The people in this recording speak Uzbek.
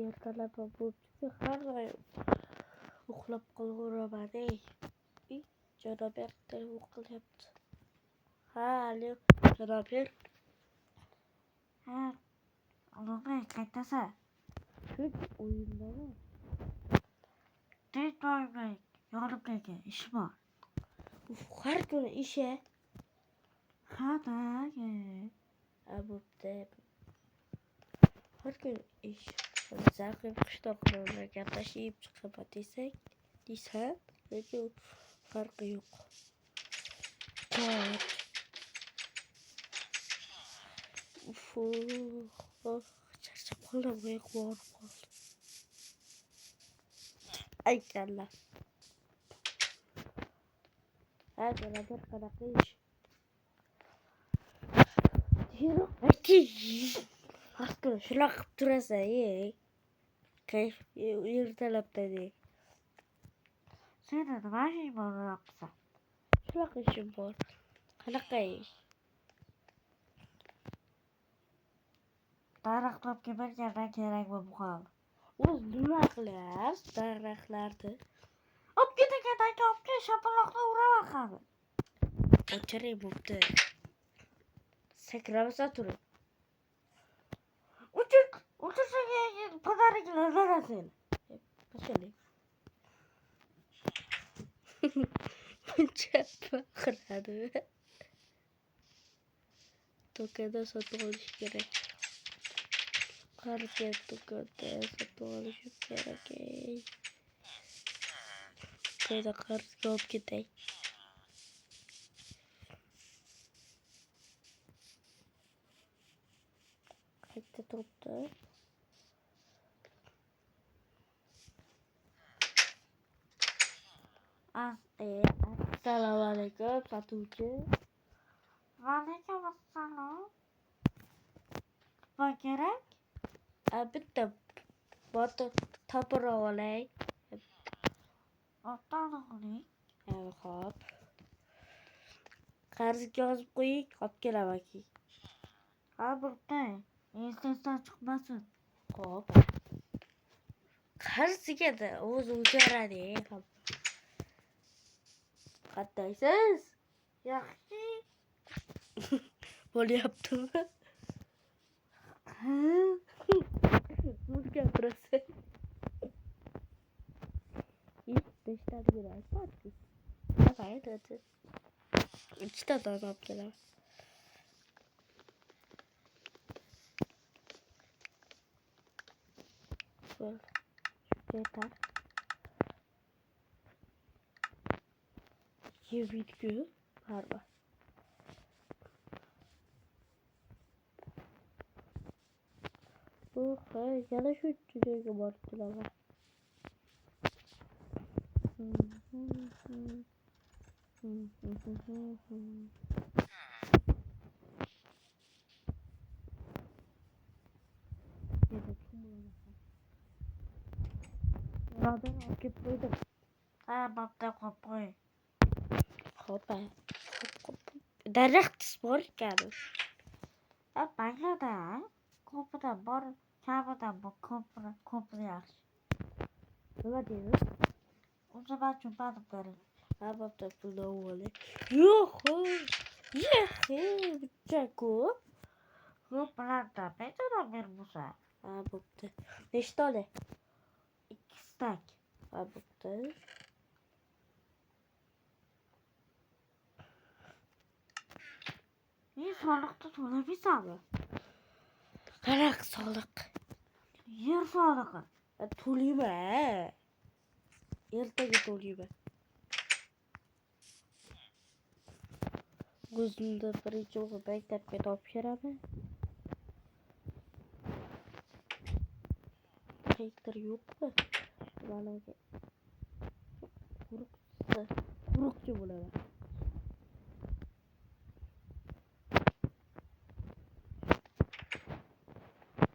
Ertalab bo'libdi, har doim uxlab qolaveramani. Janob telefon qilyapti. Ha, alo, janob. Ha, Ulug'bek, qayerdasan? Shu o'yindami? Tinch Ulug'bek, yonib kelgan, ish bor. Har kuni ish-a? Ha-da, Bo'pti. Har kuni ish. Zavqim qishloqlarga gaplashib chiqaman desam, lekin farqi yo'q. Charchab qoldim, uyqum og'rib qoldi. Ay kalla. Ha, janob, qanaqa ish? Har kuni shunaqa qilib turasan, kayf ertalabdan. Sen nima ishing bor qilsan? Shunaqa ishim bor. Qanaqa ish? Daraxtlar kemirgandan kerak bo'lib qoldi. O'zi nima qilyapsiz daraxtlarni? Olib ketagan olib shapaloqni uraman qani. O'chiring, bo'pti. Sakramasa turing. O'tirsaga padaringlar zarasini. Pashaling. Buncha baqiradi. Do'konda sotib olish kerak. Qarga do'konda sotib olishim kerak. Qayda qarzga olib ketay. Qayda turibdi? Assalomu alaykum, sotuvchi. Va alaykum assalom. Nima kerak? Bitta botir topib olay. O'rtoqlik. Xo'p. Qarzga yozib qo'ying, olib kelaman keyin. Ha, bo'pti. Esdan chiqmasin. Xo'p. Qarziga-da o'zi o'jaradi. Qanday?siz? Yaxshi. Bo'lyaptimi? Nima gapirasiz? Beshtagina aytmadingiz. Mayli. Ikkita don olib kelaman. Yeter. Yevidgu harba. Yana shu joyga borib kelaman. Radan olib qo'ydim. Ha, bo'pti, qo'y. Xo'p. Daraxt bor ekan. Banklarda ko'pidan bor, kamidan bor, ko'pini yaxshi. Nima deysiz? O'zi men tushunmadim bering. Ha, bo'pti, pulni olay. Yo'q. Buncha ko'p. Ko'p bilan-da bechorak bermoqsa. Ha, bo'pti. Nechta olay? 2 stak. Ha, bo'pti. Soliqni to'lamaysanmi? Qanaqa soliq? Yer solig'i. To'layman. Ertaga to'layman. O'zimda birinchi o'qib maktabga topshiraman. Direktor yo'qmi? Baloga. Qo'riqchi bo'laman.